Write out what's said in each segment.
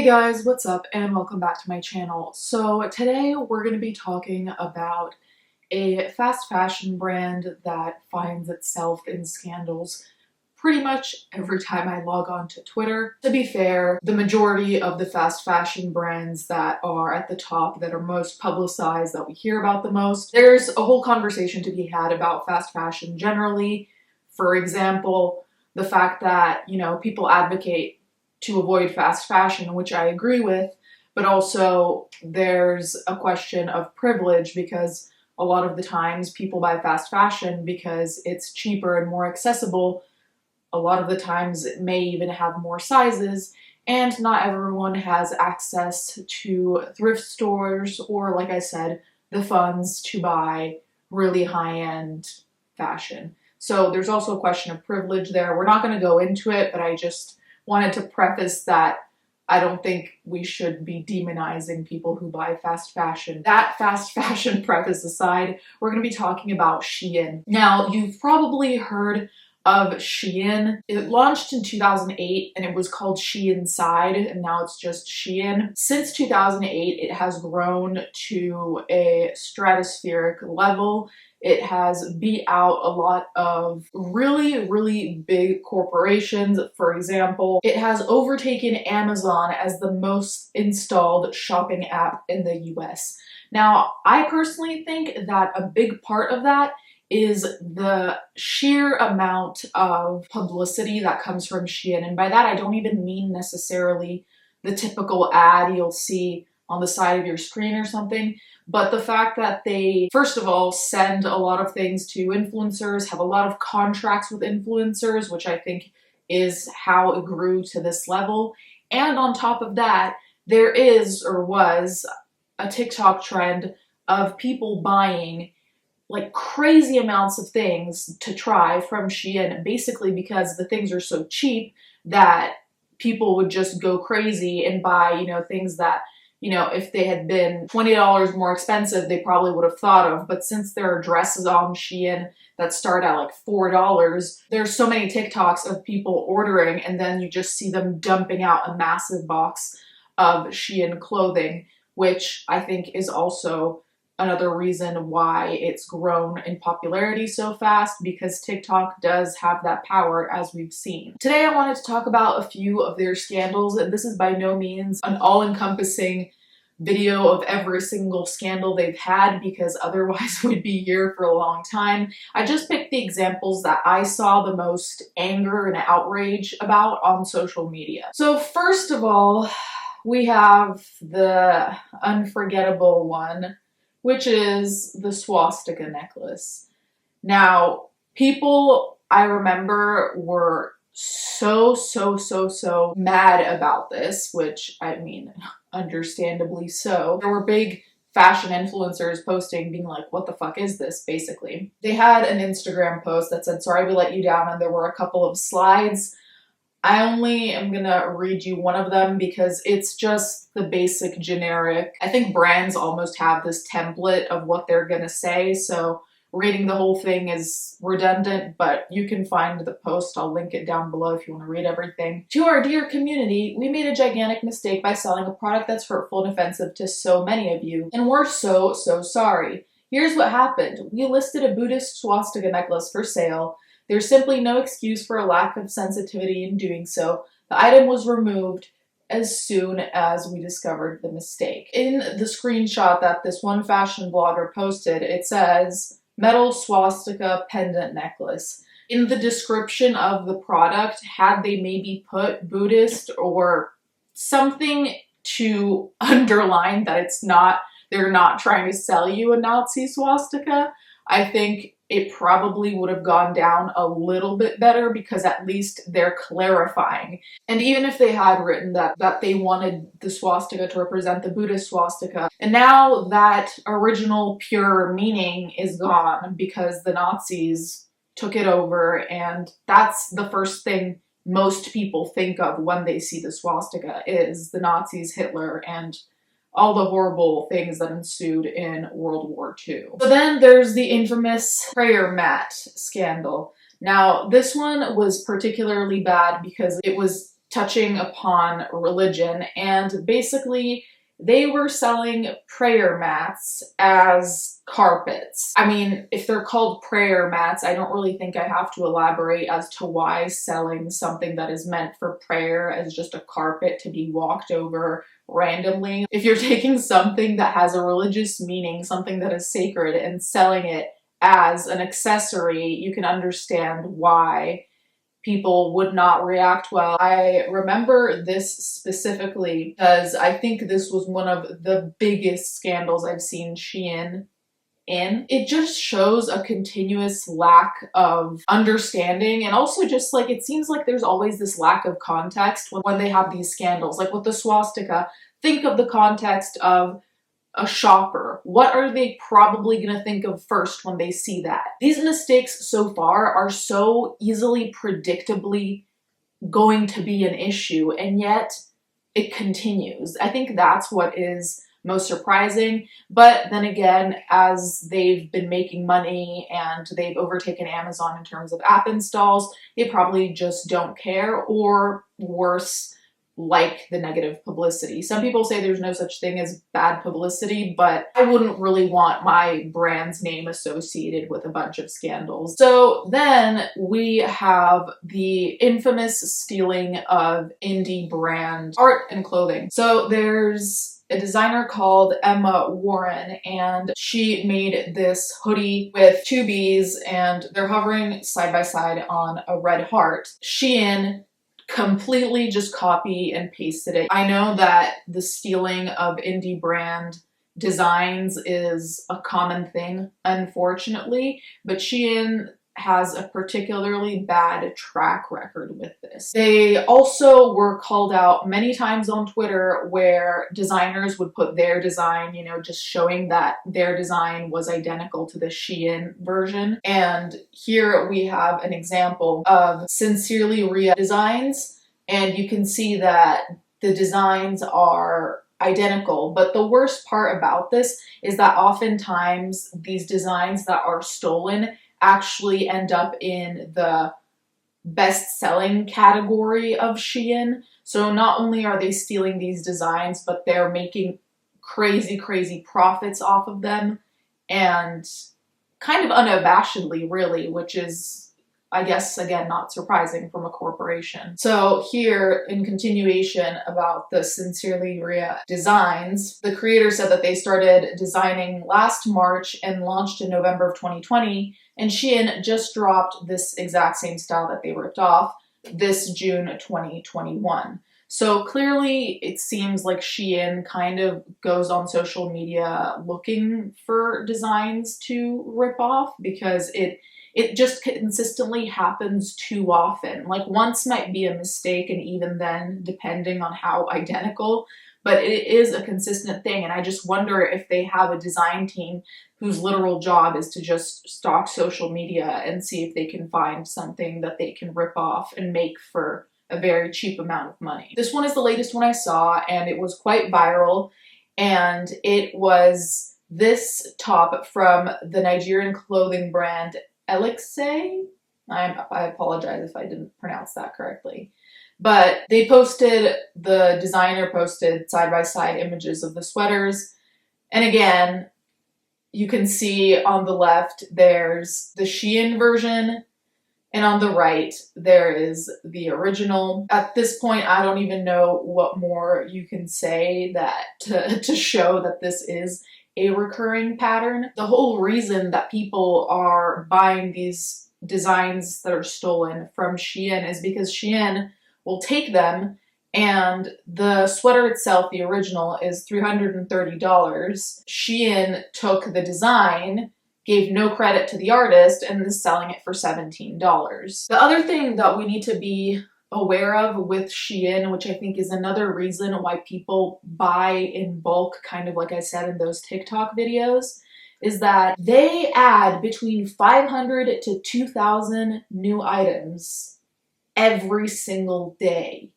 Hey guys, what's up and welcome back to my channel. So today we're going to be talking about a fast fashion brand that finds itself in scandals pretty much every time I log on to Twitter. To be fair, the majority of the fast fashion brands that are at the top, that are most publicized, that we hear about the most, there's a whole conversation to be had about fast fashion generally. For example, the fact that, people advocate to avoid fast fashion, which I agree with, but also there's a question of privilege because a lot of the times people buy fast fashion because it's cheaper and more accessible. A lot of the times it may even have more sizes, and not everyone has access to thrift stores or, like I said, the funds to buy really high-end fashion. So there's also a question of privilege there. We're not going to go into it, but I just wanted to preface that I don't think we should be demonizing people who buy fast fashion. That fast fashion preface aside, we're going to be talking about Shein. Now, you've probably heard of Shein. It launched in 2008 and it was called Sheinside, and now it's just Shein. Since 2008, it has grown to a stratospheric level. It has beat out a lot of really, really big corporations. For example, it has overtaken Amazon as the most installed shopping app in the US. Now, I personally think that a big part of that is the sheer amount of publicity that comes from Shein. And by that, I don't even mean necessarily the typical ad you'll see on the side of your screen or something, but the fact that they, first of all, send a lot of things to influencers, have a lot of contracts with influencers, which I think is how it grew to this level. And on top of that, there is, or was, a TikTok trend of people buying like crazy amounts of things to try from Shein, basically because the things are so cheap that people would just go crazy and buy, things that, if they had been $20 more expensive, they probably would have thought of. But since there are dresses on Shein that start at like $4, there's so many TikToks of people ordering, and then you just see them dumping out a massive box of Shein clothing, which I think is also another reason why it's grown in popularity so fast, because TikTok does have that power, as we've seen. Today I wanted to talk about a few of their scandals, and this is by no means an all-encompassing video of every single scandal they've had, because otherwise we'd be here for a long time. I just picked the examples that I saw the most anger and outrage about on social media. So first of all, we have the unforgettable one, which is the swastika necklace. Now, people, I remember, were so mad about this, which, I mean, understandably so. There were big fashion influencers posting, being like, what the fuck is this, basically. They had an Instagram post that said, sorry we let you down, and there were a couple of slides. I only am gonna read you one of them because it's just the basic generic. I think brands almost have this template of what they're gonna say, so reading the whole thing is redundant, but you can find the post. I'll link it down below if you want to read everything. To our dear community, we made a gigantic mistake by selling a product that's hurtful and offensive to so many of you, and we're so sorry. Here's what happened. We listed a Buddhist swastika necklace for sale. There's simply no excuse for a lack of sensitivity in doing so. The item was removed as soon as we discovered the mistake. In the screenshot that this one fashion blogger posted, it says, metal swastika pendant necklace. In the description of the product, had they maybe put Buddhist or something to underline that they're not trying to sell you a Nazi swastika, I think it probably would have gone down a little bit better, because at least they're clarifying. And even if they had written that they wanted the swastika to represent the Buddhist swastika, and now that original pure meaning is gone because the Nazis took it over, and that's the first thing most people think of when they see the swastika is the Nazis, Hitler, and all the horrible things that ensued in World War II. So then there's the infamous prayer mat scandal. Now, this one was particularly bad because it was touching upon religion, and basically they were selling prayer mats as carpets. I mean, if they're called prayer mats, I don't really think I have to elaborate as to why selling something that is meant for prayer as just a carpet to be walked over randomly. If you're taking something that has a religious meaning, something that is sacred, and selling it as an accessory, you can understand why people would not react well. I remember this specifically because I think this was one of the biggest scandals I've seen Shein in. It just shows a continuous lack of understanding, and also just like it seems like there's always this lack of context when they have these scandals. Like with the swastika, think of the context of a shopper. What are they probably going to think of first when they see that? These mistakes so far are so easily predictably going to be an issue, and yet it continues. I think that's what is most surprising. But then again, as they've been making money and they've overtaken Amazon in terms of app installs, they probably just don't care, or worse, like the negative publicity. Some people say there's no such thing as bad publicity, but I wouldn't really want my brand's name associated with a bunch of scandals. So then we have the infamous stealing of indie brand art and clothing. So there's a designer called Emma Warren, and she made this hoodie with two bees and they're hovering side by side on a red heart. Shein completely just copy and pasted it. I know that the stealing of indie brand designs is a common thing, unfortunately, but Shein has a particularly bad track record with this. They also were called out many times on Twitter where designers would put their design, you know, just showing that their design was identical to the Shein version. And here we have an example of Sincerely Ria designs, and you can see that the designs are identical. But the worst part about this is that oftentimes these designs that are stolen actually end up in the best-selling category of Shein. So not only are they stealing these designs, but they're making crazy, crazy profits off of them, and kind of unabashedly, really, which is, I guess, again, not surprising from a corporation. So here, in continuation about the Sincerely Ria designs, the creator said that they started designing last March and launched in November of 2020, and Shein just dropped this exact same style that they ripped off this June 2021. So clearly it seems like Shein kind of goes on social media looking for designs to rip off, because it just consistently happens too often. Like once might be a mistake, and even then, depending on how identical, but it is a consistent thing. And I just wonder if they have a design team whose literal job is to just stalk social media and see if they can find something that they can rip off and make for a very cheap amount of money. This one is the latest one I saw, and it was quite viral, and it was this top from the Nigerian clothing brand Elixir. I apologize if I didn't pronounce that correctly. But the designer posted side-by-side images of the sweaters. And again, you can see on the left, there's the Shein version, and on the right, there is the original. At this point, I don't even know what more you can say to show that this is a recurring pattern. The whole reason that people are buying these designs that are stolen from Shein is because Shein will take them, and the sweater itself, the original, is $330. Shein took the design, gave no credit to the artist, and is selling it for $17. The other thing that we need to be aware of with Shein, which I think is another reason why people buy in bulk, kind of like I said in those TikTok videos, is that they add between 500 to 2,000 new items every single day.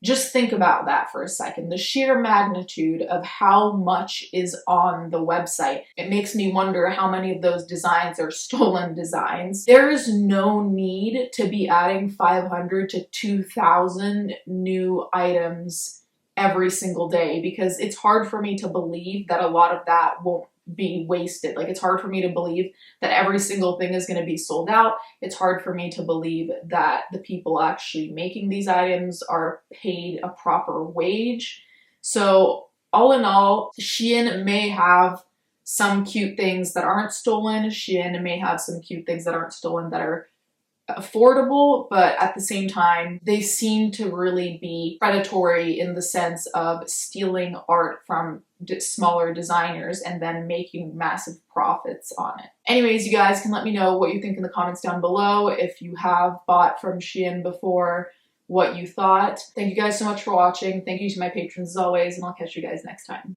Just think about that for a second. The sheer magnitude of how much is on the website. It makes me wonder how many of those designs are stolen designs. There is no need to be adding 500 to 2,000 new items every single day, because it's hard for me to believe that a lot of that won't be wasted. Like, it's hard for me to believe that every single thing is going to be sold out. It's hard for me to believe that the people actually making these items are paid a proper wage. So all in all, Shein may have some cute things that aren't stolen. Shein may have some cute things that aren't stolen that are affordable, but at the same time, they seem to really be predatory in the sense of stealing art from smaller designers and then making massive profits on it. Anyways, you guys can let me know what you think in the comments down below. If you have bought from Shein before, what you thought. Thank you guys so much for watching. Thank you to my patrons as always, and I'll catch you guys next time.